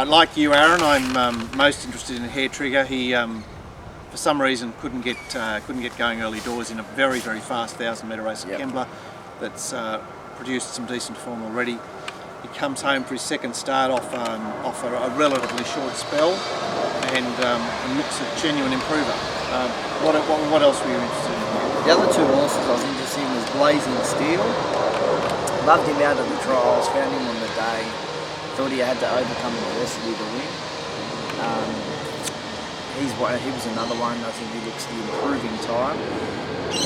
Like you, Aaron, I'm most interested in Hair Trigger. He, for some reason, couldn't get going early doors in a very fast 1,000-metre race at Kembla. That's produced some decent form already. He comes home for his second start off a relatively short spell, and looks a genuine improver. What else were you interested in? The other two horses I was interested in was Blazing Steel. Loved him out of the trials, found him on the day. Thought he had to overcome adversity to win. He was another one. I think he looks the improving time.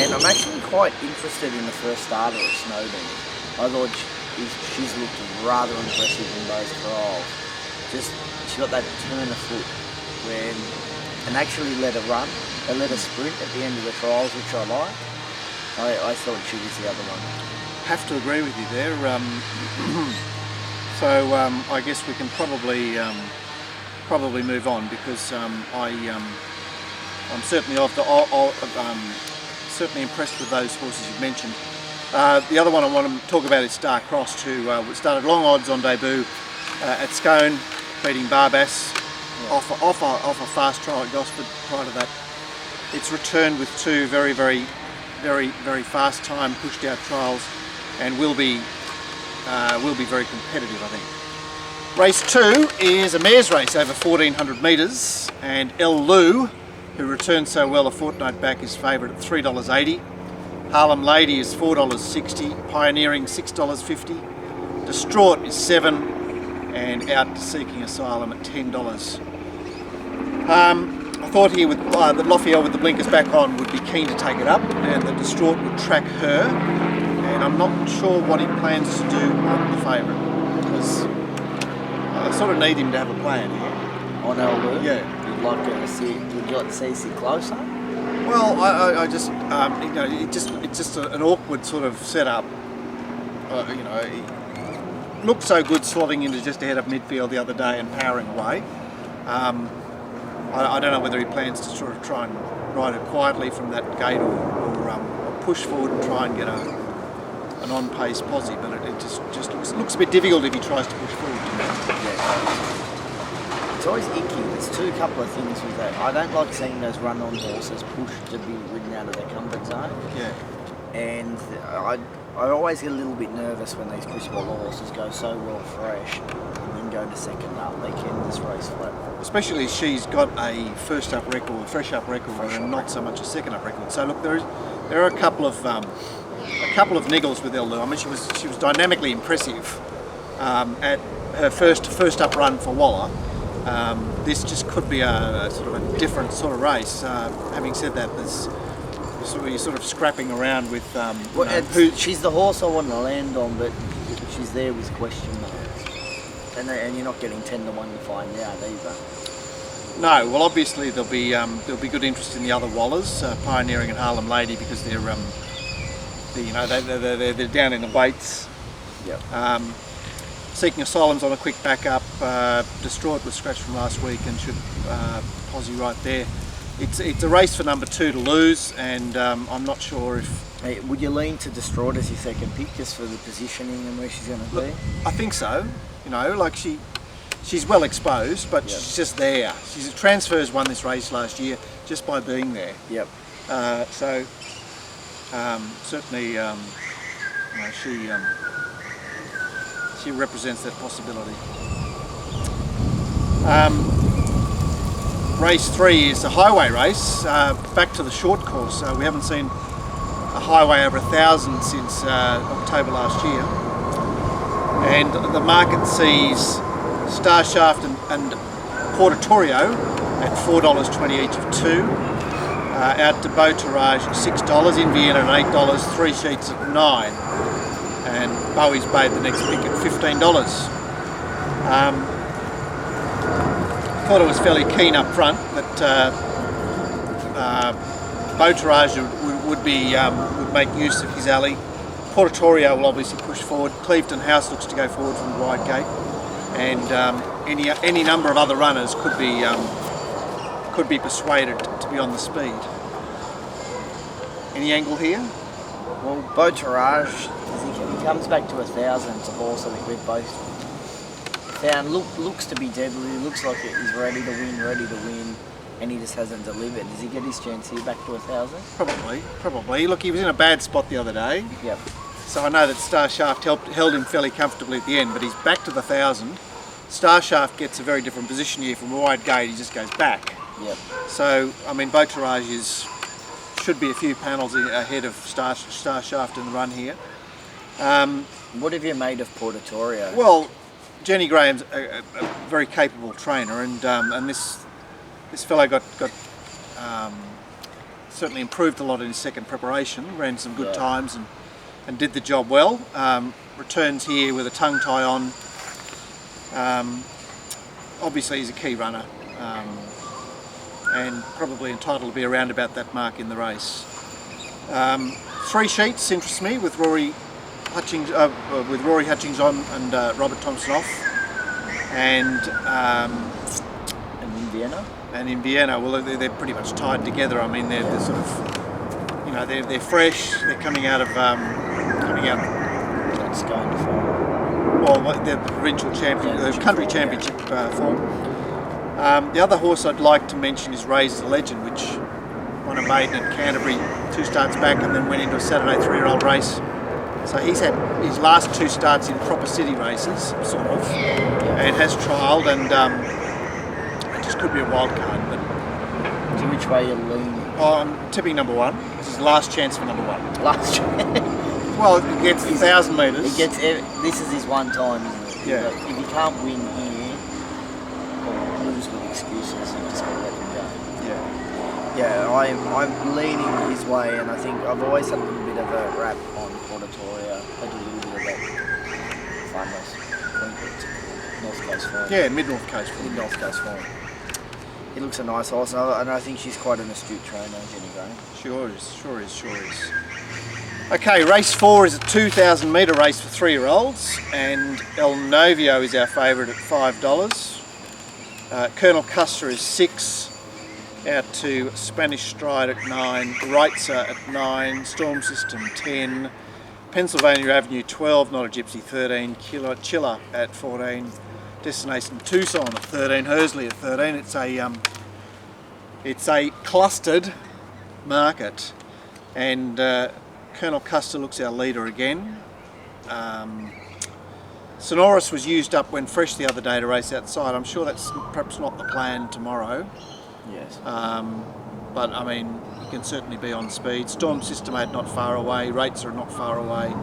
And I'm actually quite interested in the first starter at Snowden. I thought she's looked rather impressive in those trials. She got that turn of foot and actually let her run. They let her sprint at the end of the trials, which I like. I thought she was the other one. Have to agree with you there. So I guess we can probably move on, because I'm certainly certainly impressed with those horses you've mentioned. The other one I want to talk about is Star Cross, who started long odds on debut at Scone, beating Barbas off a fast trial at Gosford. Prior to that, it's returned with two very fast time pushed out trials, and will be very competitive, I think. Race 2 is a mares race over 1,400 metres, and El Lou, who returned so well a fortnight back, is favourite at $3.80. Harlem Lady is $4.60, Pioneering $6.50, Distraught is $7, and Out Seeking Asylum at $10. I thought here that Lafayette with the blinkers back on would be keen to take it up, and the Distraught would track her. And I'm not sure what he plans to do on the favourite, because I sort of need him to have a plan here. On El Lou? Yeah. Would you like to see it closer? Well, I just, it's just an awkward sort of setup. He looked so good slotting into just ahead of midfield the other day and powering away. I don't know whether he plans to sort of try and ride it quietly from that gate, or push forward and try and get an on-pace posse, but it just looks a bit difficult if he tries to push forward. It's always icky. There's a couple of things with that. I don't like seeing those run-on horses pushed to be ridden out of their comfort zone. Yeah. And I always get a little bit nervous when these Chris Waller horses go so well fresh and then go to second up. They can just race flat. Especially she's got a fresh up record, and not so much a second up record. So look, there are a couple of niggles with El Lou. I mean, she was dynamically impressive at her first up run for Waller. This just could be a sort of a different sort of race. Having said that, you're sort of scrapping around with she's the horse I want to land on, but she's there with question marks. And you're not getting 10 to 1 to find out either. No, well, obviously there'll be good interest in the other Wallers, Pioneering and Harlem Lady, because they're down in the weights. Yep. Seeking Asylum's on a quick back up. Distraught was scratched from last week and should posse right there. It's a race for number 2 to lose, and I'm not sure if. Hey, would you lean to Distraught as your second pick, just for the positioning and where she's going to be? I think so. She's well exposed, but she's just there. She's transfers won this race last year just by being there. Yep. Certainly, she represents that possibility. Race 3 is a highway race. Back to the short course. We haven't seen a highway over 1,000 since October last year, and the market sees Starshaft and Portatorio at $4.20 each of 2. Out to Beau Tirage at $6, in Vienna at $8, 3 sheets at $9, and Bowie's Bay the next pick at $15. Thought it was fairly keen up front that Beau Tirage would make use of his alley. Portatorio will obviously push forward. Clevedon House looks to go forward from the wide gate, and any number of other runners could be persuaded to be on the speed. Any angle here? Well, Beau Tirage, he comes back to 1,000. It's a horse I think we've both found looks to be deadly. Looks like he's ready to win, and he just hasn't delivered. Does he get his chance here back to 1,000? Probably. Look, he was in a bad spot the other day. Yep. So I know that Starshaft held him fairly comfortably at the end, but he's back to the 1,000. Starshaft gets a very different position here. From a wide gate, he just goes back. Yep. So, I mean, Boat Tourage should be a few panels ahead of Starshaft in the run here. What have you made of Portatoria? Well, Jenny Graham's a very capable trainer, and this fellow got certainly improved a lot in his second preparation. Ran some good times and did the job well. Returns here with a tongue tie on. Obviously, he's a key runner. And probably entitled to be around about that mark in the race. 3 sheets interest me with Rory Hutchings on and Robert Thompson off, and in Vienna. And in Vienna, well, they're pretty much tied together. I mean, they're sort of, you know, they're fresh. They're coming out. That's going to form. Well, they're the provincial country championship form. The other horse I'd like to mention is Razor's Legend, which won a maiden at Canterbury 2 starts back and then went into a Saturday 3-year-old race. So he's had his last 2 starts in proper city races, sort of, and has trialled, and it just could be a wild card. But so which way you're leaning? Oh, I'm tipping number 1. This is last chance for number 1. Last chance? Well, it gets 1,000 metres. This is his one time, isn't it? Yeah. If he can't win here, or lose with excuses, you've just got to let him go. Yeah. Yeah, I'm leaning his way, and I think I've always had a little bit of a rap on Portatoria. I do a little bit of that farmers, North Coast form. Yeah, Mid-North Coast form. Mid-North Coast form. He looks a nice horse, and I think she's quite an astute trainer, Jenny Graham. Sure is. Okay, race 4 is a 2,000 metre race for 3-year-olds, and El Novio is our favourite at $5. Colonel Custer is 6, out to Spanish Stride at 9, Reitzer at 9, Storm System 10, Pennsylvania Avenue 12, Not a Gypsy 13, Chiller at 14, Destination Tucson at 13, Hersley at 13. It's a clustered market, and Colonel Custer looks our leader again. Sonoris was used up when fresh the other day to race outside. I'm sure that's perhaps not the plan tomorrow. Yes. But I mean, he can certainly be on speed. Storm System 8 not far away. Rates are not far away.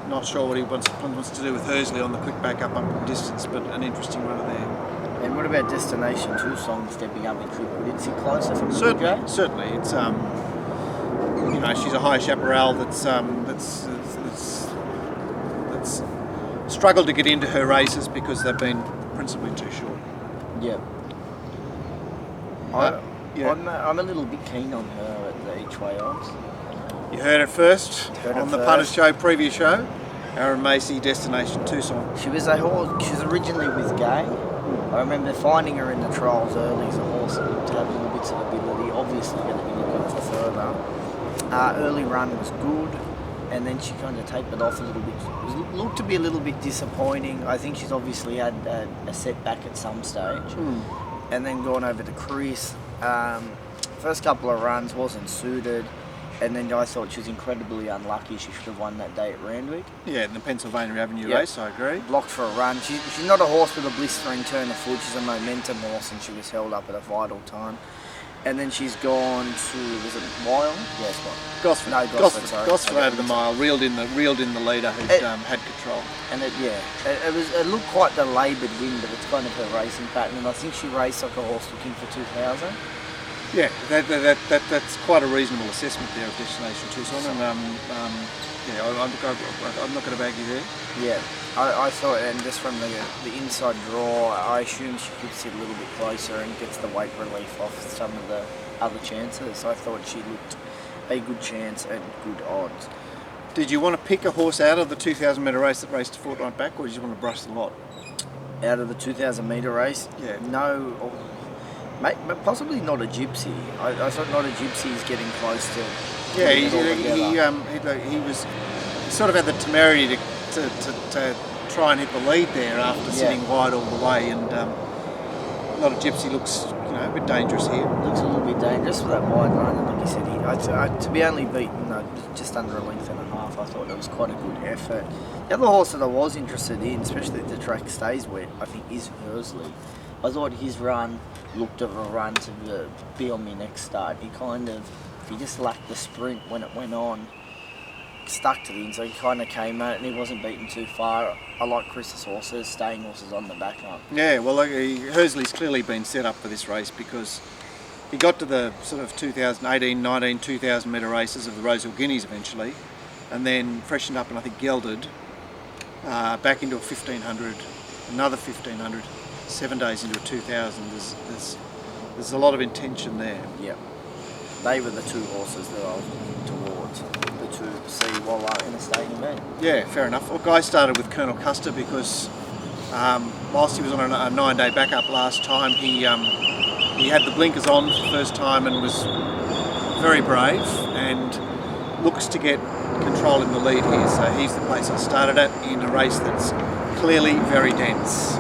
Not sure what he wants to do with Hersley on the quick back up distance, but an interesting runner there. And what about Destination Tucson stepping up in trip? Would it sit closer from the go? Certainly. It's you know, she's a high chaparral that's struggled to get into her races because they've been principally too short. Yep. I'm a little bit keen on her at the each way odds. You heard it first on the Punters Show preview show. Aaron Macy, Destination Tucson. She was originally with Gay. I remember finding her in the trials early as a horse that looked to have little bits of ability, obviously going to be looking for further. Early run was good, and then she kind of tapered off a little bit. It looked to be a little bit disappointing. I think she's obviously had a setback at some stage, and then gone over to Chris. First couple of runs wasn't suited, and then I thought she was incredibly unlucky. She should have won that day at Randwick. Yeah, in the Pennsylvania Avenue race, I agree. Blocked for a run. She's not a horse with a blistering turn of foot. She's a momentum horse, and she was held up at a vital time. And then she's gone to, was it Wild? Yes, Gosford. No, Gosford. Gosford over the mile, reeled in the leader who had control. And it looked quite the laboured win, but it's kind of her racing pattern. And I think she raced like a horse looking for 2,000. Yeah, that's quite a reasonable assessment there of Destination Tucson, and I'm not going to bag you there. Yeah, I thought, and just from the inside draw, I assumed she could sit a little bit closer and gets the weight relief off some of the other chances. I thought she looked a good chance at good odds. Did you want to pick a horse out of the 2,000 metre race that raced a fortnight back, or did you want to brush the lot? Out of the 2,000 metre race? Yeah. No. But possibly Not a Gypsy. I thought Not a Gypsy is getting close to. Yeah, he sort of had the temerity to try and hit the lead there after sitting wide all the way, and a lot of Gypsy looks, a bit dangerous here. Looks a little bit dangerous for that wide run, and like you said, to be only beaten just under a length and a half, I thought it was quite a good effort. The other horse that I was interested in, especially if the track stays wet, I think is Hersley. I thought his run looked of a run to be on my next start. He just lacked the sprint when it went on, stuck to the inside, he kind of came at it and he wasn't beaten too far. I like Chris's horses, staying horses on the back up. Yeah, well, Hersley's clearly been set up for this race because he got to the sort of 2018, 19, 2,000 metre races of the Rosehill Guineas eventually, and then freshened up and I think gelded back into a 1500, another 1500, 7 days into a 2000. There's a lot of intention there. Yep. They were the two horses that I was looking towards, the two see while in a staying event. Yeah, fair enough. Well, Guy started with Colonel Custer because whilst he was on a 9-day backup last time, he had the blinkers on for the first time and was very brave and looks to get control in the lead here. So he's the place I started at in a race that's clearly very dense.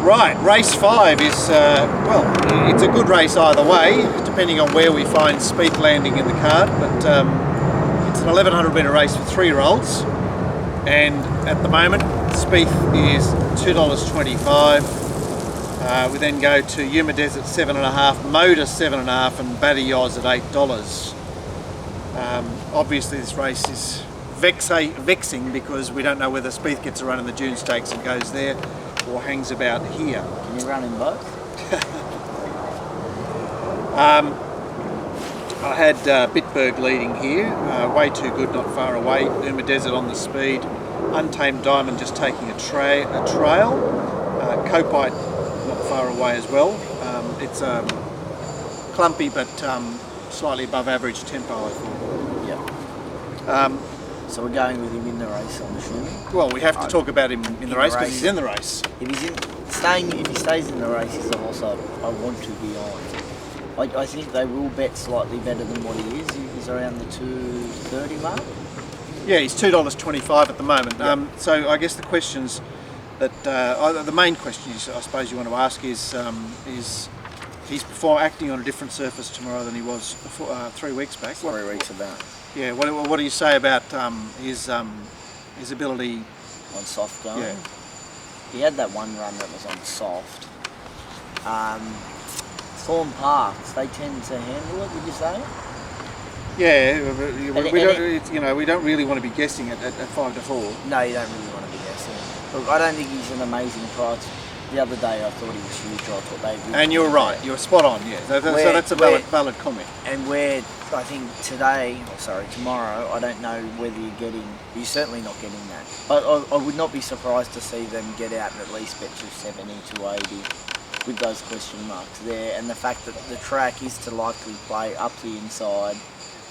Right, race 5 is, it's a good race either way, depending on where we find Spieth landing in the card, but it's an 1100 metre race for 3-year-olds, and at the moment Spieth is $2.25. We then go to Yuma Desert 7.5, Modus 7.5, and Batty Oz at $8. Obviously this race is vexing because we don't know whether Spieth gets a run in the June Stakes and goes there, or hangs about here. Can you run in both? I had Bitburg leading here, way too good, not far away. Uma Desert on the speed, Untamed Diamond just taking a trail. Copite not far away as well. It's clumpy but slightly above average tempo, I thought. Yeah. So we're going with him in the race, I'm assuming. Well, we have to talk about him in the race because he's in the race. If he stays in the race, he's a horse I want to be on. I think they will bet slightly better than what he is. He's around the 230 mark. Yeah, he's $2.25 at the moment. Yep. So I guess the questions that the main question I suppose you want to ask is he's acting on a different surface tomorrow than he was 3 weeks back. 3 weeks about. Yeah, what do you say about his ability on soft going? Yeah. He had that one run that was on soft. Thorn Parks, they tend to handle it, would you say? Yeah, we don't really want to be guessing at 5 to 4. No, you don't really want to be guessing. Look, I don't think he's an amazing price. The other day I thought he was huge. I thought they would. And you're right. You're spot on. Yeah. So that's a valid comment. And I think tomorrow, I don't know whether you're certainly not getting that. I would not be surprised to see them get out and at least bet 270, 280 with those question marks there. And the fact that the track is to likely play up the inside,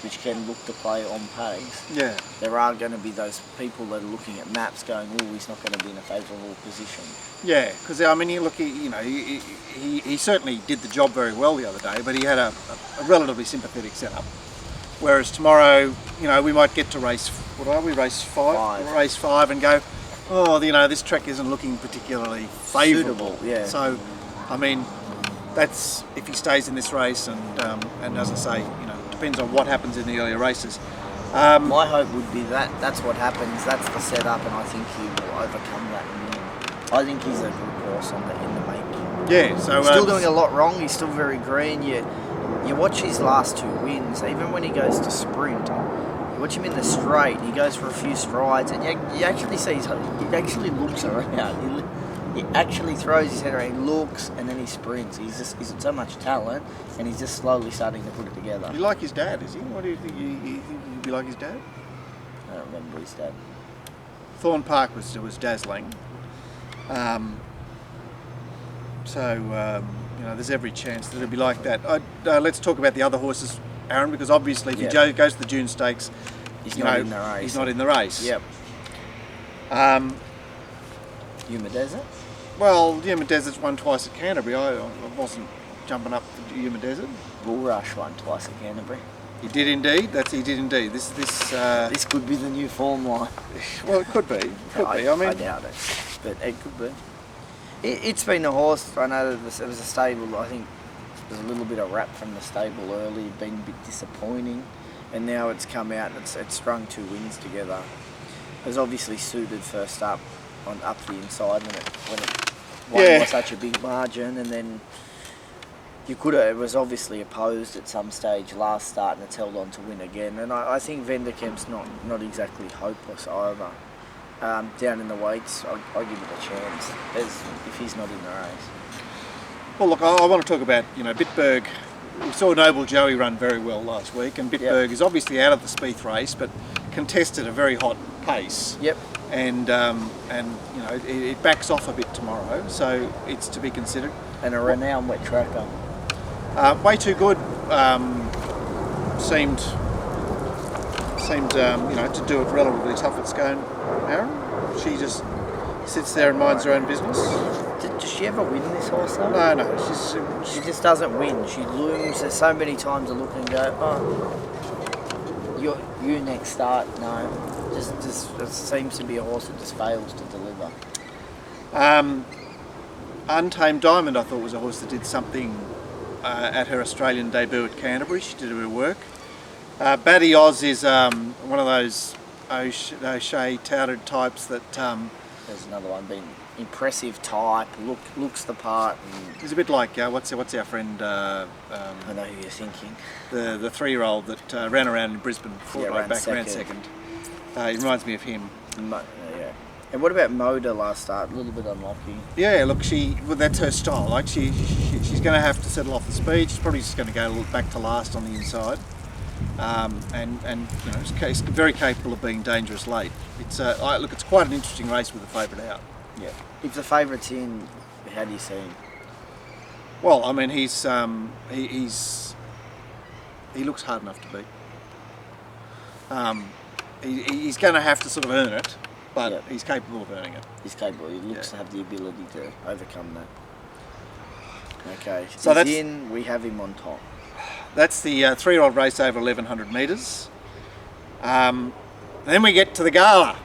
which can look to play on pace. Yeah. There are going to be those people that are looking at maps going, oh, he's not going to be in a favourable position. Yeah, because I mean, he certainly did the job very well the other day, but he had a relatively sympathetic setup. Whereas tomorrow, we might get to race 5? Race 5 and go, this track isn't looking particularly favourable. Suitable, yeah. So, I mean, that's if he stays in this race and as I say, depends on what happens in the earlier races. My hope would be that's what happens, that's the setup, and I think he will overcome that and win. I think he's a good horse in the making. Yeah, so he's still doing a lot wrong, he's still very green, you watch his last 2 wins, even when he goes to sprint, you watch him in the straight, he goes for a few strides, and you actually see he actually looks around. He actually throws his head around, he looks, and then he sprints. He's got so much talent, and he's just slowly starting to put it together. You like his dad, is he? What do you think? You think you'd be like his dad? I don't remember his dad. Thorn Park was dazzling. There's every chance that it'll be like that. Let's talk about the other horses, Aaron, because obviously if he goes to the June Stakes, he's not in the race. He's not in the race. Yep. Yuma Desert? Well, Yuma Desert's won twice at Canterbury. I wasn't jumping up to Yuma Desert. Bull Rush won twice at Canterbury. He did indeed. He did indeed. This could be the new form line. Well, it could be. I mean, I doubt it, but it could be. It's been a horse. I know that it was a stable. I think there's a little bit of rap from the stable early. Been a bit disappointing, and now it's come out and it's strung 2 wins together. It was obviously suited first up up the inside when it won by such a big margin, and then it was obviously opposed at some stage last start, and it's held on to win again. And I think Vendekamp's not exactly hopeless either. Down in the weights, I'll give it a chance if he's not in the race. Well, look, I want to talk about Bitburg. We saw Noble Joey run very well last week, and Bitburg is obviously out of the Spieth race, but contested a very hot pace. Yep. And it backs off a bit tomorrow, so it's to be considered. And a renowned wet tracker. Way too good. Seemed to do it relatively tough at Scone. Aaron, she just sits there and minds her own business. Does she ever win this horse though? No. She just doesn't win. She looms. There's so many times I look and go, oh, you next start. No, just it seems to be a horse that just fails to deliver. Untamed Diamond, I thought, was a horse that did something at her Australian debut at Canterbury. She did a bit of work. Batty Oz is one of those O'Shea touted types that... There's another one, being impressive type, looks the part. He's a bit like, what's our friend... I know who you're thinking. The 3-year-old that ran around in Brisbane, ran second. He reminds me of him. Yeah. And what about Moda last start? A little bit unlucky. Yeah, look, that's her style. Like she's going to have to settle off the speed. She's probably just going to go back to last on the inside, and it's very capable of being dangerous late. It's quite an interesting race with the favourite out. Yeah. If the favourite's in, how do you see him? Well, I mean, he looks hard enough to beat. He's going to have to sort of earn it. But he's capable of earning it. He's capable. He looks to have the ability to overcome that. Okay. So we have him on top. That's the 3-year-old race over 1,100 metres. Then we get to the gala.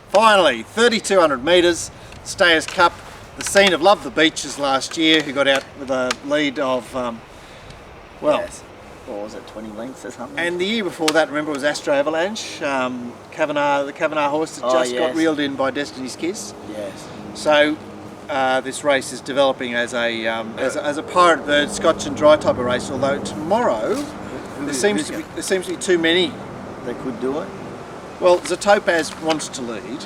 Finally, 3,200 metres, Stayers Cup, the scene of Love the Beaches last year, who got out with a lead of, Or was it 20 lengths or something? And the year before that, remember, was Astro Avalanche, the Kavanagh horse that got reeled in by Destiny's Kiss. Yes. So this race is developing as a Pirate Bird, Scotch and Dry type of race. Although tomorrow there seems to be too many. They could do it. Well, Zatopaz wants to lead.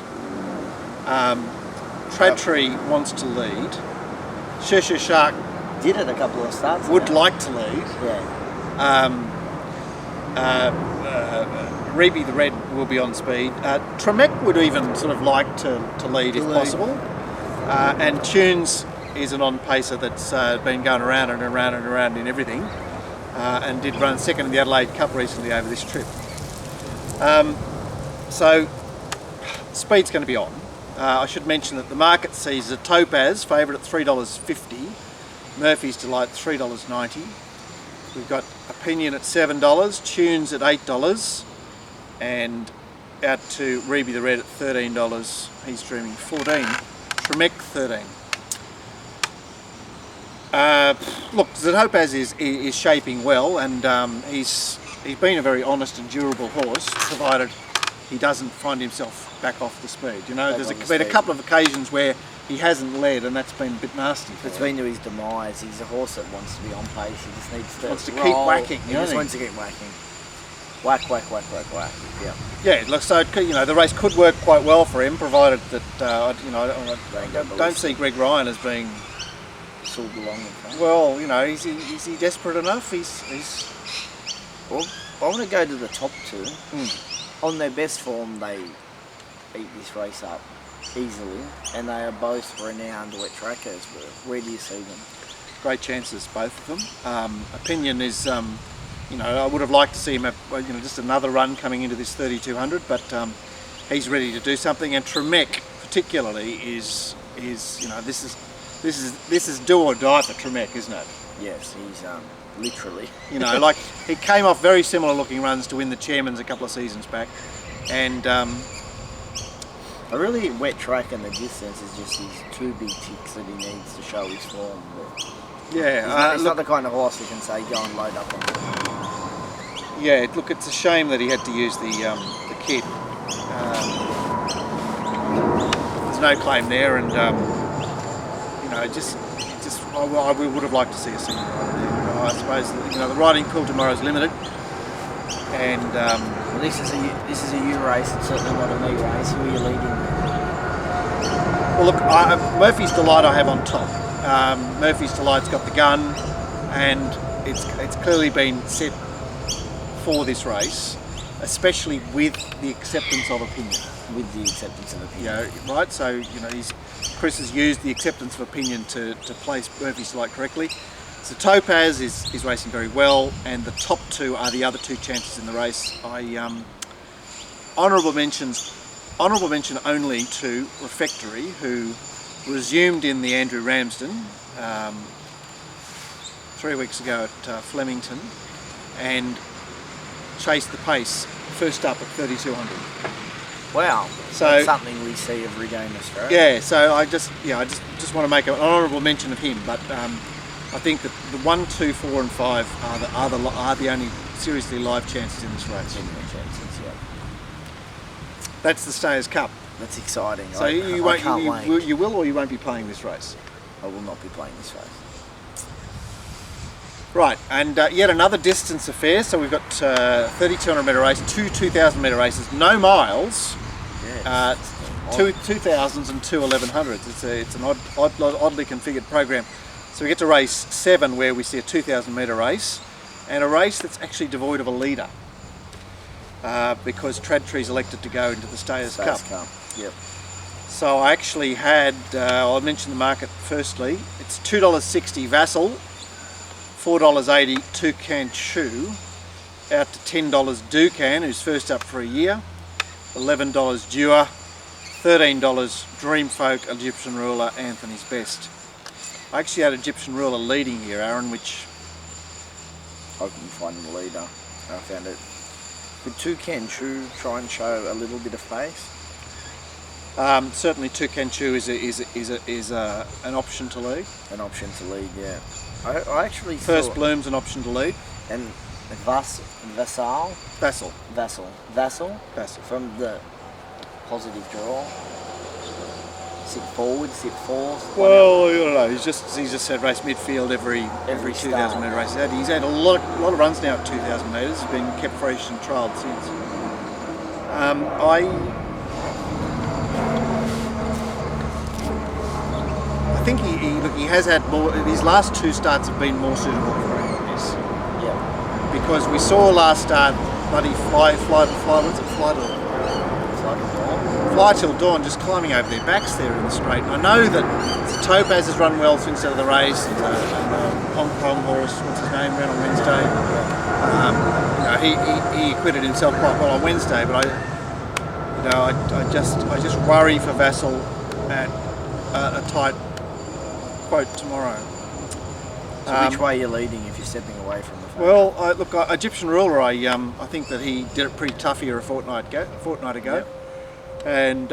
Tradtree wants to lead. Shusha Shark did it a couple of starts. Would like to lead. Yeah. Reby the Red will be on speed. Tremec would even sort of like to lead if possible. And Tunes is an on-pacer that's been going around and around and around in everything, and did run second in the Adelaide Cup recently over this trip. So speed's going to be on. I should mention that the market sees a Topaz favourite at $3.50, Murphy's Delight $3.90. We've got Opinion at $7, Tunes at $8, and out to Reby the Red at $13. He's dreaming 14. Tremec 13. Look, Zatopaz is shaping well, and he's been a very honest and durable horse, provided he doesn't find himself back off the speed. There's been a couple of occasions where he hasn't led, and that's been a bit nasty. It's been to his demise. He's a horse that wants to be on pace. He just needs to keep whacking. He just wants to keep whacking. Whack, whack, whack, whack, whack. Yeah. Yeah. Look, so the race could work quite well for him, provided that I don't see Greg Ryan as being sold along in front. Well, is he desperate enough? Well, I want to go to the top two. On their best form, they eat this race up easily, and they are both renowned wet trackers. Where do you see them? Great chances, both of them. Opinion is, I would have liked to see him have, just another run coming into this 3,200, but he's ready to do something. And Tremec, particularly, is this is This is do or die for Tremec, isn't it? Yes, he's literally. You know, like he came off very similar looking runs to win the Chairman's a couple of seasons back, and a really wet track in the distance is just his 2 big ticks that he needs to show his form. But yeah, he's not the kind of horse you can say go and load up on. Yeah, look, it's a shame that he had to use the kit. There's no claim there, and you know, I would have liked to see a single rider there. But I suppose the riding pool tomorrow is limited, and well, this is a U race. It's certainly not a me race. Who are you leading? Well, look, Murphy's Delight I have on top. Murphy's Delight's got the gun, and it's clearly been set for this race, especially with the acceptance of opinion. With the acceptance of opinion. Yeah, right. So Chris has used the acceptance of opinion to place Murphy's Delight correctly. So Topaz is racing very well, and the top two are the other two chances in the race. Honourable mention only to Refectory, who resumed in the Andrew Ramsden 3 weeks ago at Flemington, and chased the pace first up at 3,200. Wow, so that's something we see every day in Australia. Yeah, so I just want to make an honourable mention of him, but I think that the 1, 2, 4 and 5 are the only seriously live chances in this race. Chances, yeah. That's the Stayers Cup. That's exciting. So I can't wait. You will or you won't be playing this race? I will not be playing this race. Right, and yet another distance affair. So we've got 3,200 metre race, 2 2,000 metre races, no miles, Yes. 2 2,000s and 2 1100s. It's an oddly configured program. So we get to race 7 where we see a 2,000 metre race, and a race that's actually devoid of a leader because Tradtree's elected to go into the Stayers Cup. Yep. So I actually had, I'll mention the market firstly, it's $2.60 Vassal, $4.80 Toucan Chew, out to $10 Ducan, who's first up for a year, $11 Dewar, $13 Dreamfolk, Egyptian Ruler, Anthony's Best. I actually had Egyptian Ruler leading here, Aaron, which I couldn't find the leader. I found it. Could Toucan Chew try and show a little bit of pace? certainly Toucan Chew is an option to lead. An option to lead, yeah. I actually First thought, Bloom's an option to lead. and Vassal from the positive draw. Sit forward, sit fourth. Well, I don't know. He's just said race midfield every 2,000 metre race. He's had a lot of runs now at 2,000 metres. He's been kept fresh and trialled since. I think he has had more. His last two starts have been more suitable for him. Yes. Yeah. Because we saw last start bloody fly till dawn, just climbing over their backs there in the straight. And I know that Topaz has run well since out of the race, and Hong Kong horse, what's his name, ran on Wednesday. He acquitted himself quite well on Wednesday, but I just worry for Vassal at a tight quote tomorrow. So which way are you leading if you're stepping away from the front? Well, look, Egyptian Ruler, I think that he did it pretty tough here a fortnight ago. Yep. And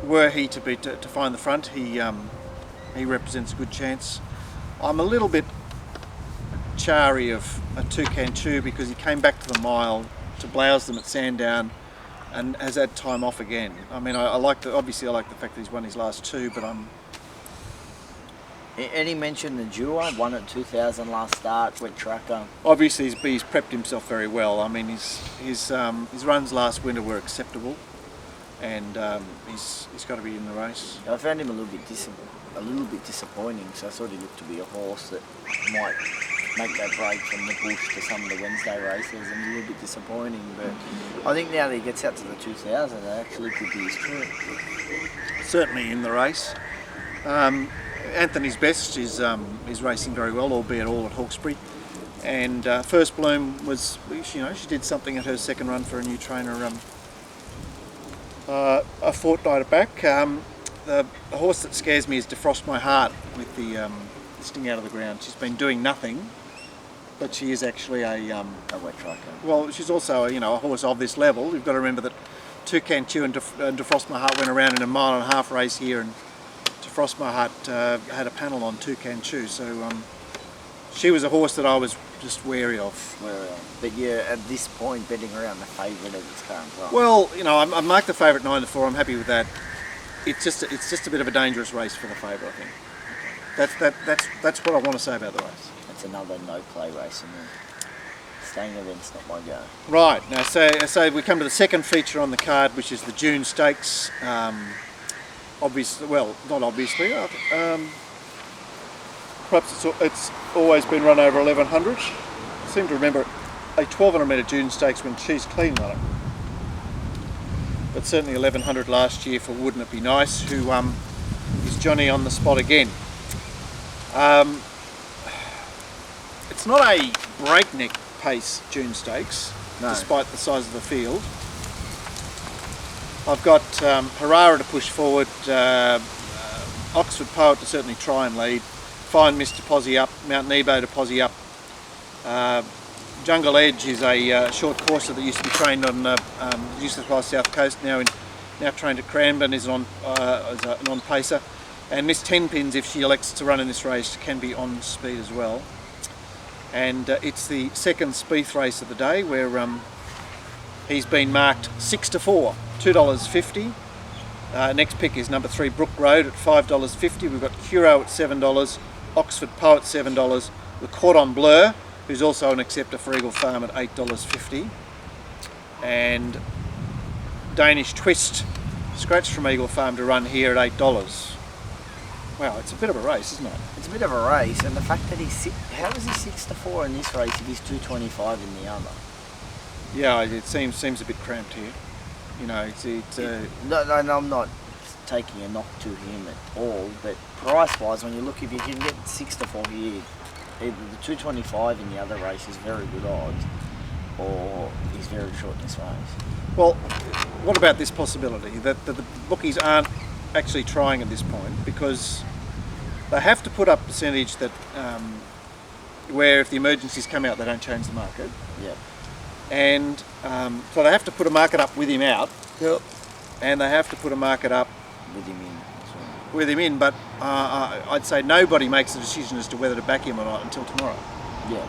were he to find the front, he represents a good chance. I'm a little bit chary of a Toucan Chew because he came back to the mile to blouse them at Sandown and has had time off again. I mean, obviously I like the fact that he's won his last two, but Any mention the Dewar, won at 2,000 last start, went tracker. Obviously he's prepped himself very well. I mean, his runs last winter were acceptable, and he's got to be in the race. I found him a little bit disappointing, so I thought he looked to be a horse that might make that break from the bush to some of the Wednesday races, and a little bit disappointing. But I think now that he gets out to the 2,000, it actually could be his trip. Certainly in the race. Anthony's Best is racing very well, albeit all at Hawkesbury. And First Bloom was, she did something at her second run for a new trainer a fortnight back. the horse that scares me is Defrost My Heart with the sting out of the ground. She's been doing nothing, but she is actually a wet tracker. well, she's also a horse of this level. You've got to remember that Toucan Chew and Defrost My Heart went around in a 1.5 mile race here, and Defrost My Heart had a panel on Toucan Chew, so she was a horse that I was just wary of. But you're at this point betting around the favourite of its current class. Well, I marked the favourite 9-4. I'm happy with that. It's just a bit of a dangerous race for the favourite, I think. That's what I want to say about the race. It's another no play race, and staying event's not my go. Right, now so we come to the second feature on the card, which is the June Stakes. Obviously, well, not obviously. Perhaps it's always been run over 1100. I seem to remember a 1200 metre June Stakes when She's Clean won it. But certainly 1100 last year for Wouldn't It Be Nice, who is Johnny on the spot again. It's not a breakneck pace June Stakes, no, despite the size of the field. I've got Herrera to push forward, Oxford Poet to certainly try and lead, Fine Mist to posse up, Mount Nebo to posse up. Jungle Edge is a short courser that used to be trained on New South Wales South Coast, now trained at Cranbourne, is as a non-pacer. And Miss Tenpins, if she elects to run in this race, can be on speed as well. And it's the second Spieth race of the day, where he's been marked 6-4, $2.50. Next pick is number 3 Brook Road at $5.50. We've got Curo at $7, Oxford Poet $7, the Cordon Bleu, who's also an acceptor for Eagle Farm, at $8.50, and Danish Twist, scratch from Eagle Farm to run here at $8. Wow, it's a bit of a race, isn't it? It's a bit of a race, and the fact that how is he 6-4 in this race if he's 225 in the other? Yeah, it seems a bit cramped here. No, I'm not taking a knock to him at all, but price-wise, when you look, if you can get 6-4 here, either the 225 in the other race is very good odds, or he's very short in this race. Well, what about this possibility that the bookies aren't actually trying at this point, because they have to put up percentage that where if the emergencies come out, they don't change the market. Yeah. And so they have to put a market up with him out. Yep. And they have to put a market up With him in. with him in, but I'd say nobody makes a decision as to whether to back him or not until tomorrow. Yeah.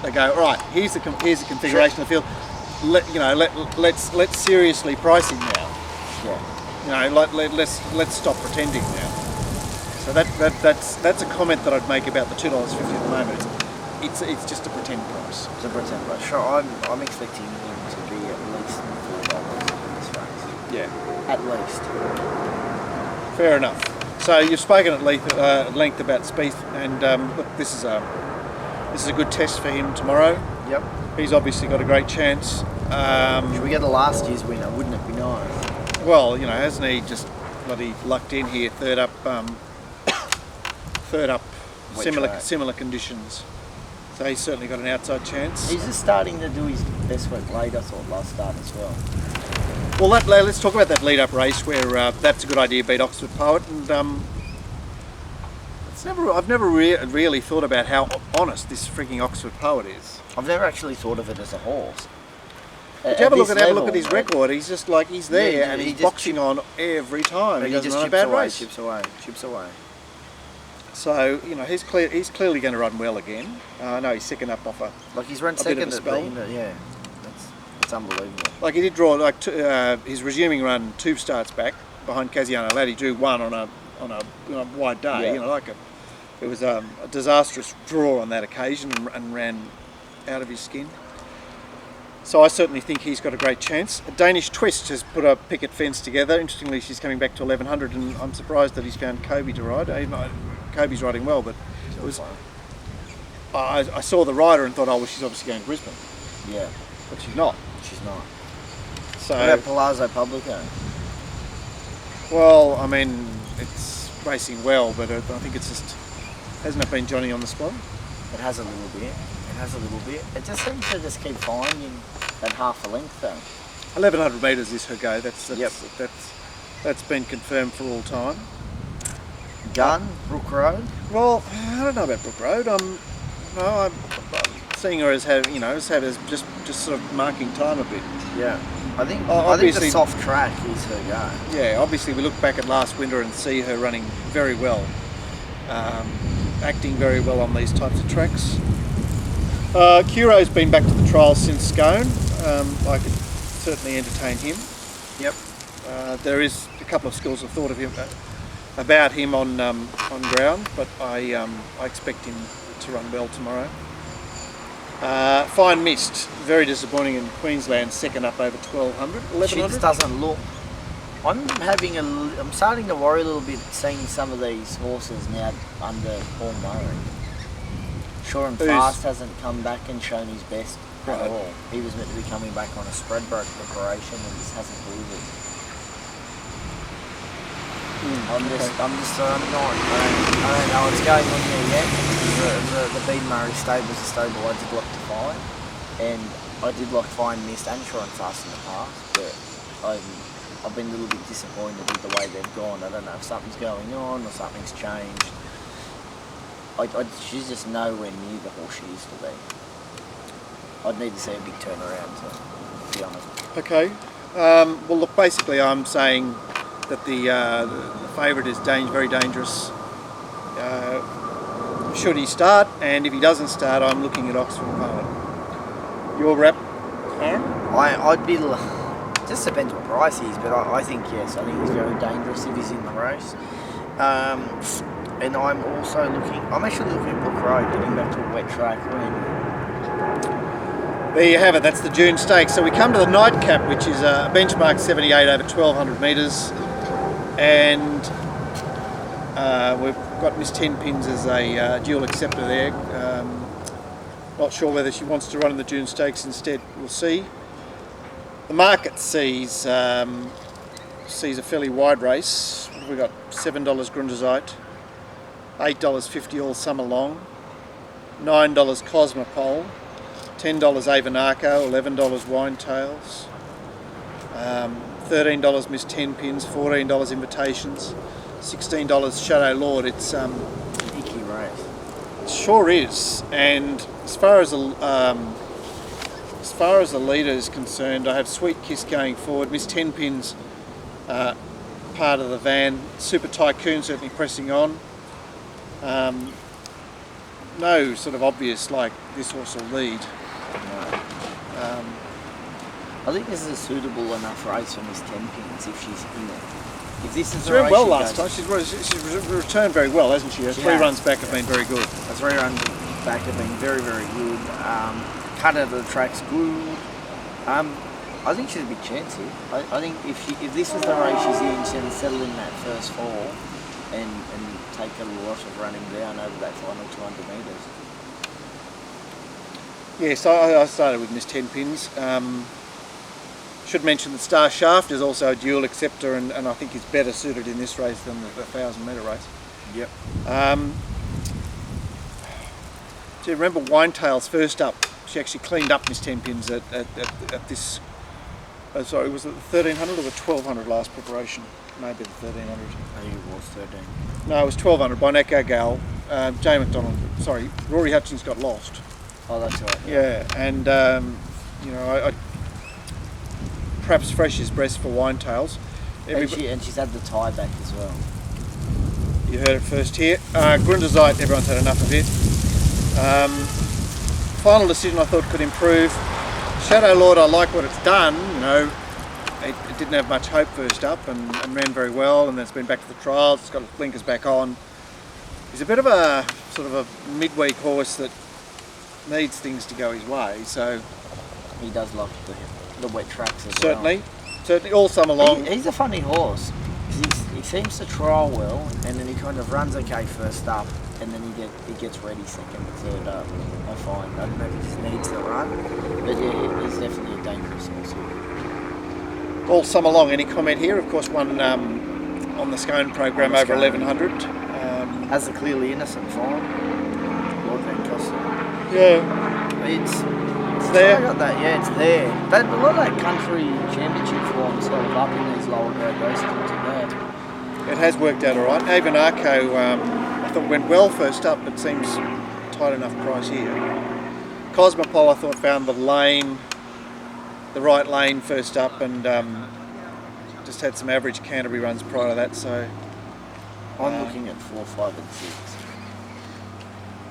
They go, right, here's the configuration of the field. Let's seriously price him now. Yeah. Let's stop pretending now. So that's a comment that I'd make about the $2.50 at the moment. It's just a pretend price. It's a pretend price. Sure, I'm expecting him to be at least $4 in this race. Yeah. At least. Fair enough. So you've spoken at length about Spieth, and look, this is a good test for him tomorrow. Yep. He's obviously got a great chance. Should we get the last year's winner? Wouldn't it be nice? Well, hasn't he just bloody lucked in here, third up, similar conditions. So he's certainly got an outside chance. He's just starting to do his best work late, I thought, last start as well. Well, let's talk about that lead-up race where That's a Good Idea beat Oxford Poet, and I've never really thought about how honest this freaking Oxford Poet is. I've never actually thought of it as a horse. But have a look at his record. He's just like he's there, and he's boxing on every time. He doesn't run a bad race. Chips away. So he's clearly going to run well again. I know he's second up off he's run second at the spell. Yeah, that's unbelievable. Like he did draw his resuming run 2 starts back behind Casiano Lad. He drew 1 on a wide day. Yeah. It was a disastrous draw on that occasion and ran out of his skin. So I certainly think he's got a great chance. A Danish Twist has put a picket fence together. Interestingly, she's coming back to 1100, and I'm surprised that he's found Kobe to ride. Kobe's riding well, but it was. I saw the rider and thought, she's obviously going to Brisbane. Yeah, but she's not. She's not. So. What about Palazzo Publico? Well, it's racing well, but I think it's just hasn't it been Johnny on the spot? It has a little bit. It just seems to just keep finding that half a length though. 1100 metres is her go. That's been confirmed for all time. gun, Brook Road? Well, I don't know about Brook Road. I'm seeing her as as just sort of marking time a bit. Yeah. I think the Obviously, soft track is her go. yeah, obviously we look back at last winter and see her running very well, acting very well on these types of tracks. Curo's been back to the trials since Scone. I could certainly entertain him. Yep. There is a couple of schools of thought of him about him on ground, but I expect him to run well tomorrow. Fine Mist, very disappointing in Queensland, second up over 1200, 1100. She just doesn't look. I'm starting to worry a little bit seeing some of these horses now under Paul Murray. Sure and Fast hasn't come back and shown his best at all. He was meant to be coming back on a spread break preparation and just hasn't delivered. I don't know what's going on there yet. The Bean Murray stable is a stable I did like to find, and I did like Fine Mist and Sure and Fast in the past, but I've been a little bit disappointed with the way they've gone. I don't know if something's going on or something's changed. She's just nowhere near the horse she used to be. I'd need to see a big turnaround to be honest. Okay. Well, look, basically I'm saying that the favourite is very dangerous. Should he start, and if he doesn't start, I'm looking at Oxford Poet. Your rep, Aaron? I'd be. Just depends what price he is, but I think yes. I think he's very dangerous if he's in the race. And I'm actually looking at Brook Road, getting back to a wet track when. There you have it. That's the June Stakes. So we come to the nightcap, which is a benchmark 78 over 1200 metres, and we've got Miss 10 Pins as a dual acceptor there. Not sure whether she wants to run in the June Stakes instead. We'll see. The market sees a fairly wide race. What have we got? $7 Grunderzeit, $8.50 all summer long, $9 Cosmopole, $10 Avanarco, $11 Wine Tails, $13 Miss 10 Pins, $14 Invitations, $16 Shadow Lord. It's Icky race. It sure is. And as far as the leader is concerned, I have Sweet Kiss going forward. Miss 10 Pins, part of the van. Super Tycoon certainly pressing on. No sort of obvious like this horse will lead. No. I think this is a suitable enough race for Miss 10 Pins if she's in it. If this is she ran well last time. She's returned very well, hasn't she? Her three runs back have been very good. Her 3 runs back have been very, very good. Cut out of the track's good. I think she's a big chance here. I think if this was the race she's in, she's going to settle in that first fall and take a lot of running down over that final 200 metres. Yes, I started with Miss 10 Pins. Should mention that Star Shaft is also a dual acceptor, and I think is better suited in this race than the 1,000 metre race. Yep. Do you remember Winetail's first up? She actually cleaned up Miss 10 Pins at this. Sorry, was it the 1,300 or the 1,200 last preparation? Maybe the 1,300. I think it was 13. No, it was 1,200 by Echo Gal. Jay McDonald. Sorry, Rory Hutchins got lost. Oh, that's right. Yeah, and I perhaps fresh his breast for Winetails. And she's had the tie back as well. You heard it first here. Grunderzeit, everyone's had enough of it. Final decision I thought could improve. Shadow Lord, I like what it's done. It didn't have much hope first up and ran very well, and then it's been back to the trials. It's got its blinkers back on. He's a bit of a sort of a midweek horse that needs things to go his way. So he does love the wet tracks as well. Certainly all summer long. He's a funny horse. He seems to trial well, and then he kind of runs okay first up, and then he gets ready second, third up. I find. I don't know if he just needs the run, but yeah, he's definitely a dangerous horse. All summer long. Any comment here? Of course, one on the Scone program over 1,100. Has a clearly innocent form. Lord Van Costa. Yeah. It's there. I got that. Yeah, it's there. A lot of that country championship form is held up in these lower grade races. Not too bad. it has worked out all right. Avanaco, I thought went well first up, but seems tight enough price here. Cosmopol, I thought found the right lane first up, and just had some average Canterbury runs prior to that. So I'm looking at 4, 5, and 6.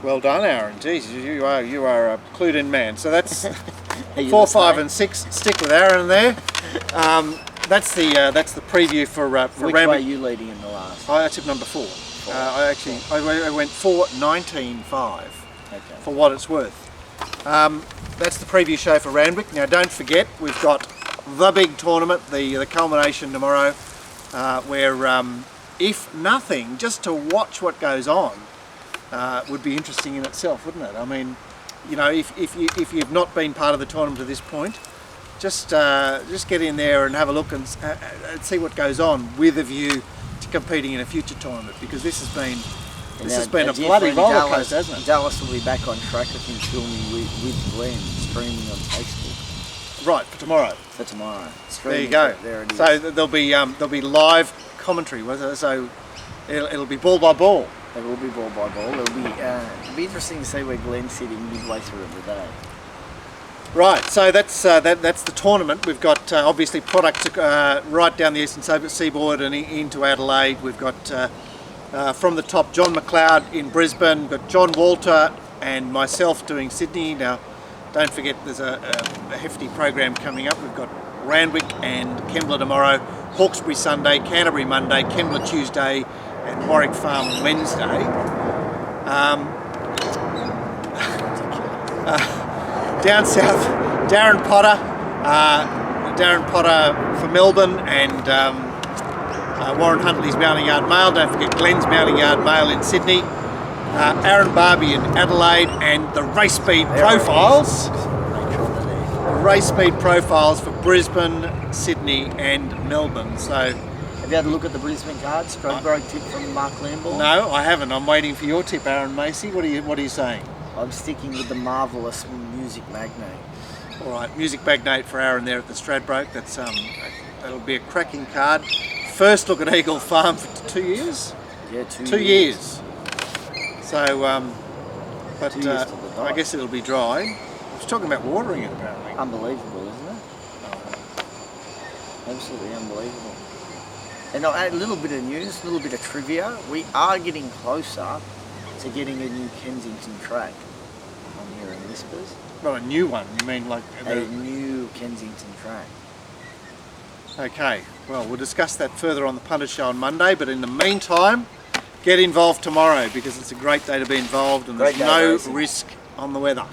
Well done, Aaron. Jeez, you are a clued in man. So that's 4, the 5, same? and 6. Stick with Aaron there. That's the preview for Which way are you leading in the last? I tipped number 4. I went 4, 19, 5. Okay. For what it's worth. That's the preview show for Randwick. Now don't forget, we've got the big tournament, the culmination tomorrow, where if nothing, just to watch what goes on would be interesting in itself, wouldn't it? I mean, you know, if you've not been part of the tournament to this point, just get in there and have a look and see what goes on with a view to competing in a future tournament, because this has been a bloody roller coaster, hasn't it? Dallas will be back on track, I think, filming with Glenn, streaming on Facebook. Right, for tomorrow. For tomorrow. There you go. There it is. So there'll be live commentary. So it'll be ball by ball. It will be ball by ball. It'll be interesting to see where Glenn's sitting midway through the day. Right, so that's the tournament. We've got obviously product right down the eastern seaboard and into Adelaide. We've got from the top John McLeod in Brisbane. We've got John Walter and myself doing Sydney. Now, don't forget there's a hefty program coming up. We've got Randwick and Kembla tomorrow, Hawkesbury Sunday, Canterbury Monday, Kembla Tuesday, and Warwick Farm Wednesday. Down south, Darren Potter for Melbourne, and Warren Huntley's Mounting Yard Mail. Don't forget Glenn's Mounting Yard Mail in Sydney. Aaron Barbie in Adelaide, and the race speed profiles. Race speed profiles for Brisbane, Sydney, and Melbourne. So, have you had a look at the Brisbane card? Stradbroke tip from Mark Lamborn? No, I haven't. I'm waiting for your tip, Aaron Macy. What are you saying? I'm sticking with the marvellous Music Magnate. All right, Music Magnate for Aaron there at the Stradbroke. That'll be a cracking card. First look at Eagle Farm for 2 years. Yeah, 2 years. So, but 2 years to the I dice. guess it'll be dry. I was talking about watering it apparently. Unbelievable, isn't it? Absolutely unbelievable. And a little bit of news, a little bit of trivia. We are getting closer to getting a new Kensington track. I'm hearing whispers. Well, a new one. You mean like A new Kensington track. Okay. Well, we'll discuss that further on the Punter Show on Monday. But in the meantime, get involved tomorrow, because it's a great day to be involved, and there's no risk on the weather.